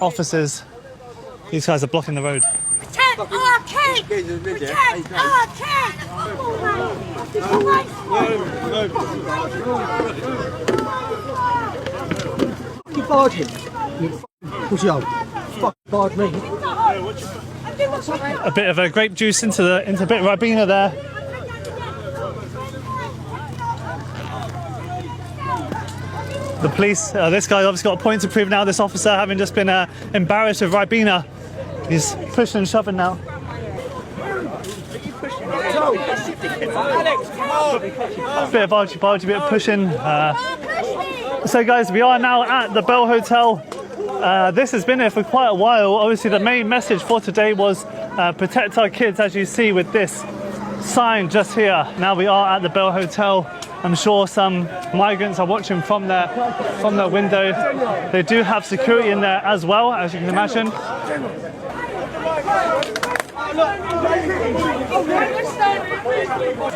S1: officers. These guys are blocking the road.
S13: Protect our kids! Protect our kids!
S14: You barred him. You push out. Fuck barred me.
S1: A bit of a grape juice into a bit of Ribena there. The police, this guy obviously got a point to prove now, this officer having just been embarrassed with Ribena. He's pushing and shoving now. Bit of argy-bargy, bit of pushing. So guys, we are now at the Bell Hotel. This has been here for quite a while. Obviously the main message for today was protect our kids, as you see with this sign just here. Now we are at the Bell Hotel. I'm sure some migrants are watching from their window. They do have security in there as well, as you can imagine.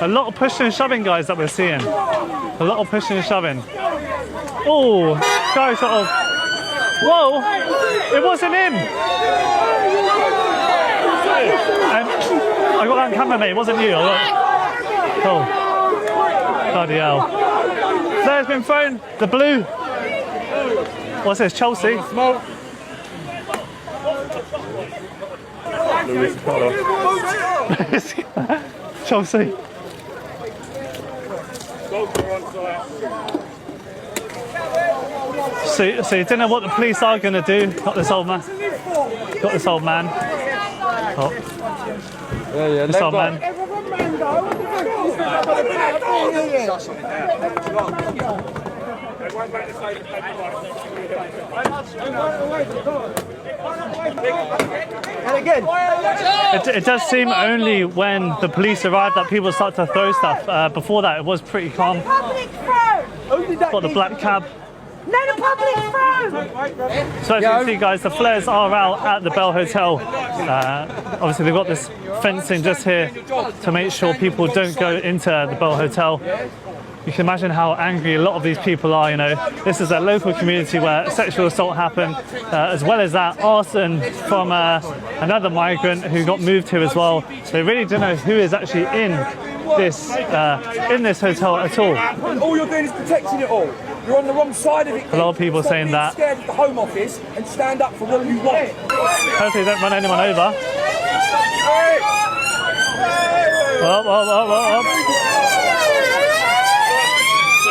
S1: A lot of pushing and shoving, guys, that we're seeing. A lot of pushing and shoving. Oh, guys, sort of. Whoa! It wasn't him. I got that on camera, mate. It wasn't you. Oh, bloody hell! Flare's been thrown. The blue. What's this? Chelsea. Chelsea. So you don't know what the police are going to do. Got this old man. Got this old man. Oh. Yeah, this old man.
S14: And again,
S1: it does seem only when the police arrive that people start to throw stuff. Before that, it was pretty calm. Got the black cab.
S13: Let the public through!
S1: So as you can see, guys, the flares are out at the Bell Hotel. Obviously, they've got this fencing just here to make sure people don't go into the Bell Hotel. You can imagine how angry a lot of these people are, you know. This is a local community where sexual assault happened, as well as that arson from another migrant who got moved here as well. They really don't know who is actually in this hotel at all.
S19: All you're doing is protecting it all. You're on the wrong side of it.
S1: A lot of people saying that.
S19: Scared of the Home Office and stand up for what you want.
S1: Hopefully don't run anyone over. Up.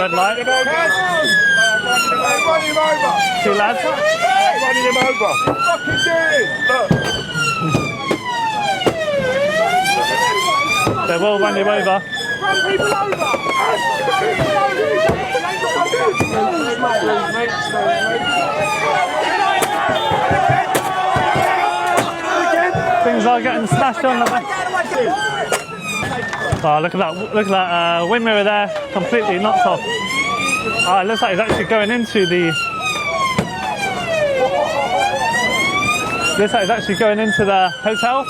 S1: Red light. Two lads.
S15: Running him over. Fucking do it.
S1: They will run you over.
S13: Run people over!
S1: Things are getting smashed on the back. Oh, look at that wind mirror there, completely knocked off. Oh, it looks like it's actually going into the... Looks like it's actually going into the hotel.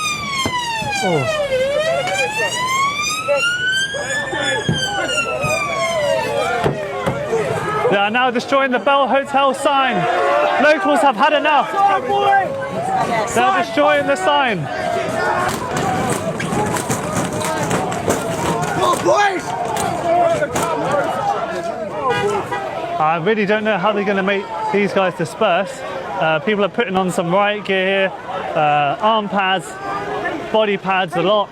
S1: Oh. They are now destroying the Bell Hotel sign. Locals have had enough. They're destroying the sign. I really don't know how they're going to make these guys disperse. People are putting on some riot gear here, arm pads, body pads, a lot.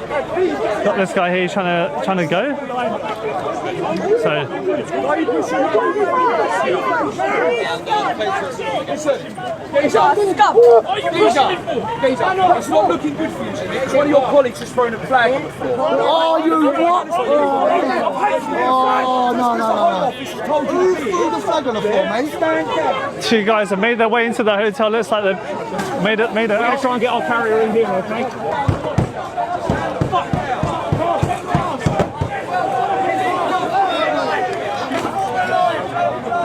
S1: Got this guy here trying to go. So
S19: it's not looking good for you. It's one of your colleagues has thrown a flag on the floor.
S10: Oh, you what? Oh, no. Who threw the flag on the floor, mate?
S1: Two guys have made their way into the hotel. Looks like they've made it.
S19: We're going to try and get our carrier in here, okay?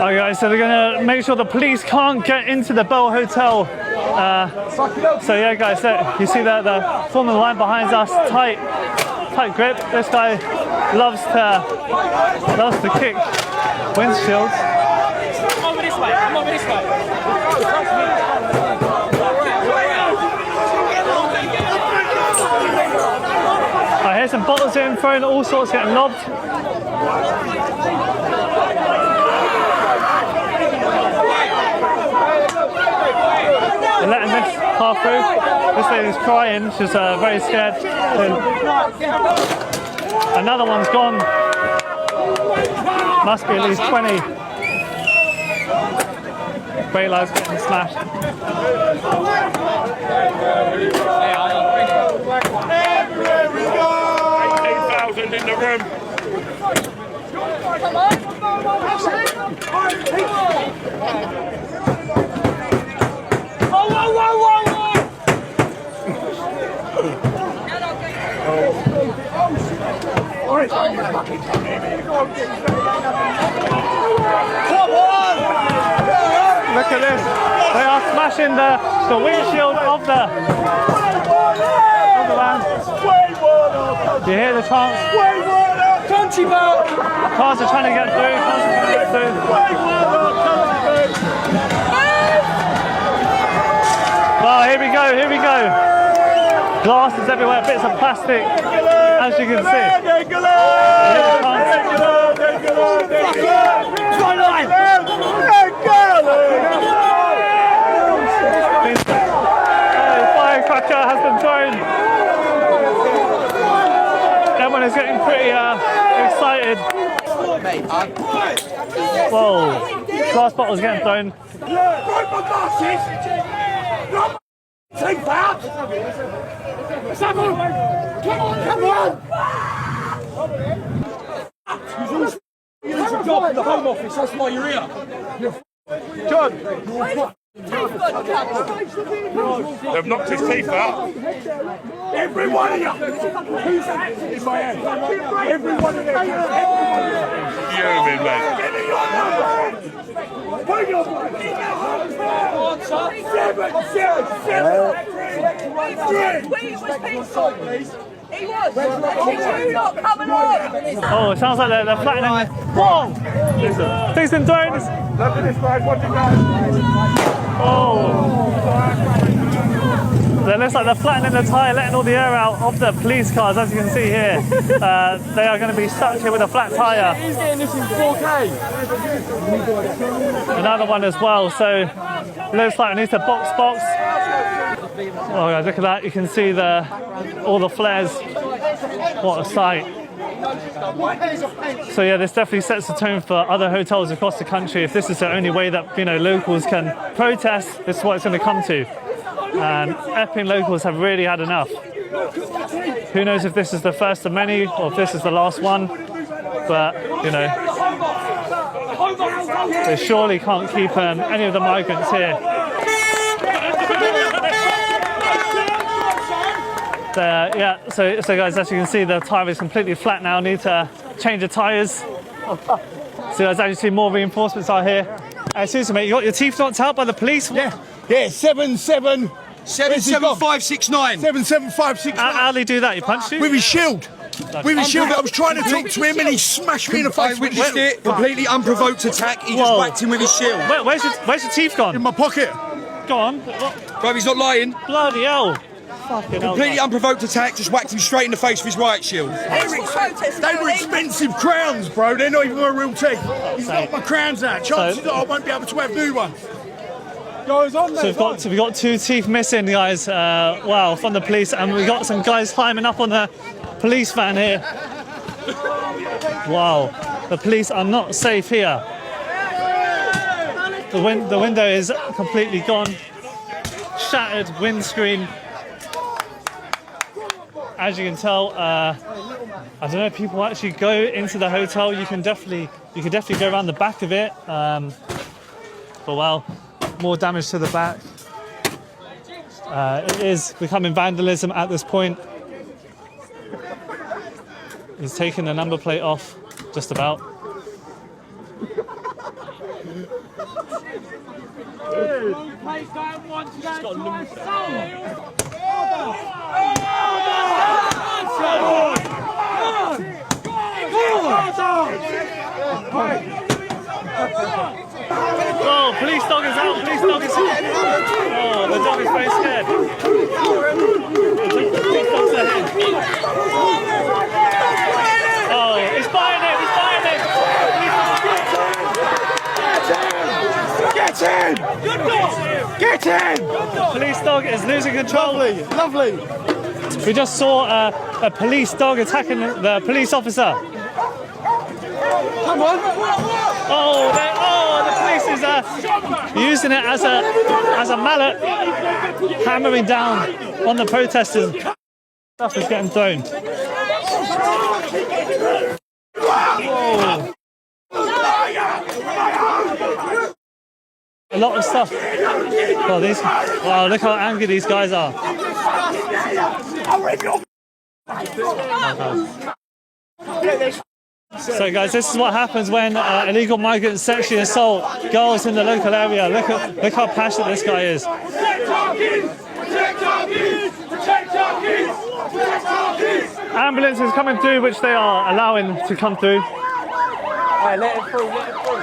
S1: Okay, guys, so they're going to make sure the police can't get into the Bell Hotel. So yeah, guys, you see the forming line behind us, tight grip. This guy loves to kick windshields.
S13: Come over this way.
S1: I hear some bottles getting thrown, all sorts getting lobbed. They're letting this car through. This lady's crying, she's very scared. Another one's gone. Must be at least 20. Brake lights getting smashed.
S15: Everywhere we go! 8,000 in the room.
S13: Come on!
S1: Look at this. They are smashing the windshield of the van. You hear the chants?
S13: Country boat!
S1: Cars are trying to get through. Well, here we go. Glasses everywhere, bits of plastic, as you can see. A firecracker has been thrown. Everyone is getting pretty excited. Whoa, glass bottles getting thrown.
S13: Take that! Come on!
S19: at the Home Office, that's why you're here.
S15: John! They've knocked his teeth out. Every one of you! Who's acting in my hand? Every one of them! Fuming, mate. Give me your number! Put your
S13: He was. Did you not come along?
S1: Oh, it sounds like they're flattening. Whoa! Things been thrown.
S15: Look at this guy, what you got?
S1: Oh! It looks like they're flattening the tyre, letting all the air out of the police cars, as you can see here. They are going to be stuck here with a flat tyre.
S19: He's getting this in 4K.
S1: Another one as well, so looks like it needs to box. Oh guys, look at that, you can see all the flares. What a sight. So yeah, this definitely sets the tone for other hotels across the country. If this is the only way that, you know, locals can protest, this is what it's going to come to. And Epping locals have really had enough. Who knows if this is the first of many or if this is the last one, but you know, they surely can't keep any of the migrants here. So guys, as you can see, the tyre is completely flat now. Need to change the tyres. So as you see, more reinforcements are here. Seriously, mate, you got your teeth knocked out by the police?
S10: Yeah, 77569. 77569.
S1: How do they do that? You punched you?
S10: With his shield. With his shield. I was trying to talk to him and he smashed me in the face.
S19: I witnessed it. Completely unprovoked attack. He just whacked him with his shield.
S1: Where's your teeth gone?
S10: In my pocket.
S1: Go on.
S19: Bro, he's not lying.
S1: Bloody hell.
S19: Completely unprovoked attack, just whacked him straight in the face with his riot shield.
S10: They were expensive crowns, bro. They're not even my real teeth. He's knocked my crowns out. Chances are I won't be able to have new ones.
S19: Goes on,
S1: so we've got 2 teeth missing, guys. Wow, from the police, and we've got some guys climbing up on the police van here. Wow, the police are not safe here. The window is completely gone, shattered windscreen. As you can tell, I don't know if people actually go into the hotel. You can definitely go around the back of it, but well, more damage to the back. It is becoming vandalism at this point. He's taking the number plate off, just about. Oh, police dog is out, police dog is out. Oh, the dog is very scared. The police dog's ahead. Oh, he's biting it, he's biting it. Get him! Police dog is losing control.
S10: Lovely.
S1: We just saw a police dog attacking the police officer.
S10: Come on.
S1: Oh, the police is using it as a mallet, hammering down on the protesters. Stuff is getting thrown. Whoa. A lot of stuff. Oh, wow, look how angry these guys are. So guys, this is what happens when illegal migrants sexually assault girls in the local area. Look how passionate this guy is. Ambulances coming through, which they are allowing to come through.
S19: Right, let it through, let it through.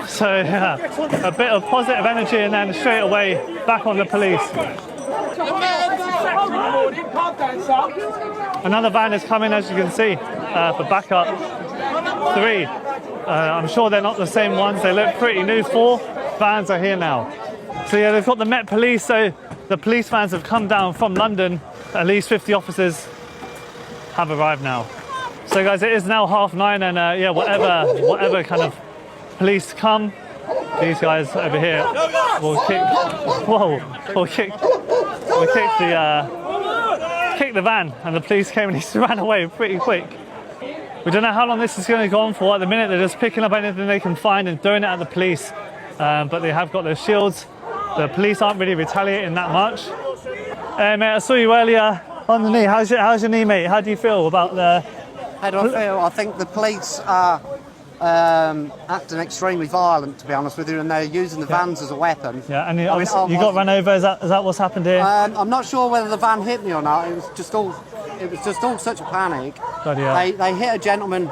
S1: So yeah, a bit of positive energy and then straight away back on the police. Another van is coming, as you can see, for backup. 3. I'm sure they're not the same ones. They look pretty new. 4 vans are here now. So yeah, they've got the Met Police. So the police vans have come down from London. At least 50 officers have arrived now. So guys, it is now 9:30, and yeah, whatever kind of police come, these guys over here will kick the van, and the police came and he ran away pretty quick. We don't know how long this is going to go on for. At the minute, they're just picking up anything they can find and throwing it at the police. But they have got their shields. The police aren't really retaliating that much. Hey, mate, I saw you earlier on the knee. How's your knee, mate? How do you feel about the...
S20: How do I feel? I think the police are acting extremely violent, to be honest with you, and they're using the vans as a weapon.
S1: Yeah, and you got run over. Is that what's happened here?
S20: I'm not sure whether the van hit me or not. It was just all such a panic. They hit a gentleman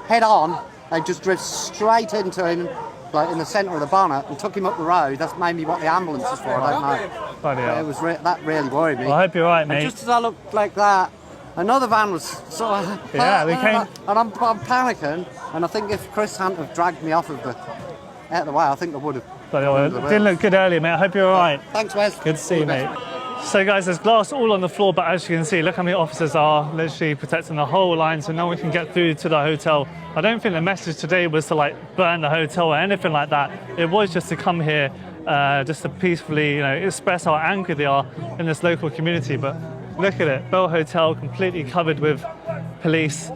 S20: head on. They just drove straight into him, like in the centre of the bonnet, and took him up the road. That's maybe what the ambulance is for. I don't know. But it was that really worried me.
S1: Well, I hope you're right, mate.
S20: And just as I looked like that, another van was sort of...
S1: Yeah, they came...
S20: And I'm panicking, and I think if Chris hadn't have dragged me out of the way, I think I would have...
S1: It didn't look good earlier, mate. I hope you're all right.
S20: Thanks, Wes.
S1: Good to see you, mate. So, guys, there's glass all on the floor, but as you can see, look how many officers are literally protecting the whole line so no one can get through to the hotel. I don't think the message today was to, like, burn the hotel or anything like that. It was just to come here just to peacefully, express how angry they are in this local community. But look at it, Bell Hotel completely covered with police.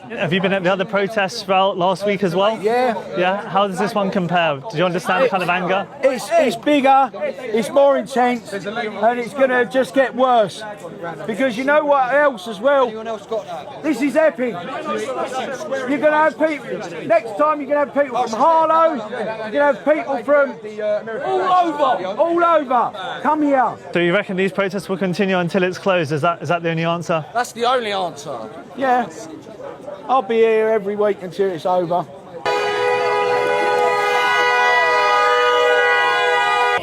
S1: Have you been at the other protests throughout last week as well?
S19: Yeah.
S1: How does this one compare? Do you understand the kind of anger?
S19: It's bigger, it's more intense, and it's going to just get worse. Because you know what else as well? This is Epping. You're going to have people, next time you're going to have people from Harlow, you're going to have people from all over. Come here.
S1: So you reckon these protests will continue until it's closed? Is that the only answer?
S19: That's the only answer. Yeah. I'll be here every week until it's over.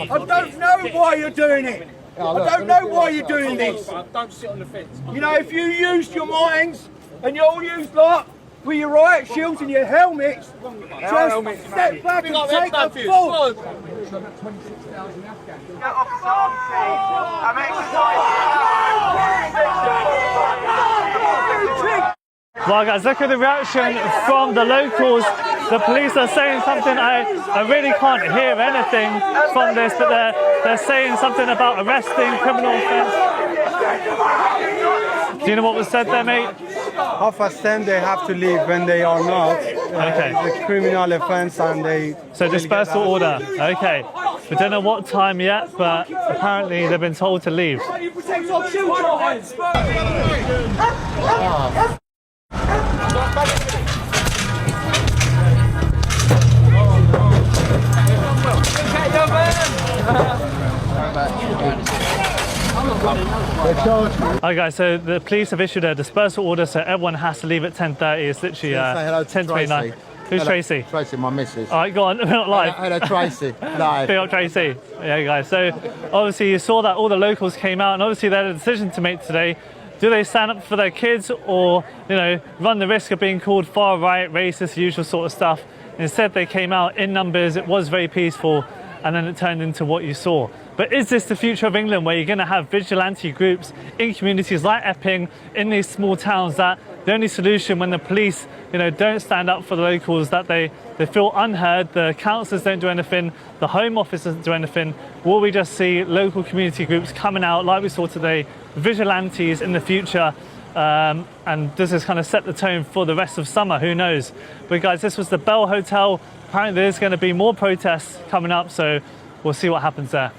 S19: I don't know why you're doing it. I don't know why you're doing this.
S15: Don't sit on the fence.
S19: You know, if you used your minds and you all used like with your riot shields and your helmets, just step back and take the fall.
S1: Well, guys, look at the reaction from the locals. The police are saying something. I really can't hear anything from this, but they're saying something about arresting, criminal offence. Do you know what was said there, mate?
S21: Half past 10 they have to leave. When they are not,
S1: okay.
S21: It's a criminal offence and they...
S1: So dispersal order, okay. We don't know what time yet, but apparently they've been told to leave. Alright guys, so the police have issued a dispersal order, so everyone has to leave at 10:30. It's literally 10:29. Who's Tracy?
S21: Tracy, my missus.
S1: Alright, go on, we're not live.
S21: Hello, Tracy. Live.
S1: Big up Tracy. Yeah guys, so obviously you saw that all the locals came out, and obviously they had a decision to make today. Do they stand up for their kids or, run the risk of being called far right, racist, usual sort of stuff? Instead they came out in numbers, it was very peaceful, and then it turned into what you saw. But is this the future of England, where you're going to have vigilante groups in communities like Epping, in these small towns, that the only solution when the police, don't stand up for the locals, that they feel unheard, the councillors don't do anything, the Home Office doesn't do anything? Will we just see local community groups coming out like we saw today, vigilantes in the future? And does this kind of set the tone for the rest of summer? Who knows? But guys, this was the Bell Hotel. Apparently there's going to be more protests coming up, so we'll see what happens there.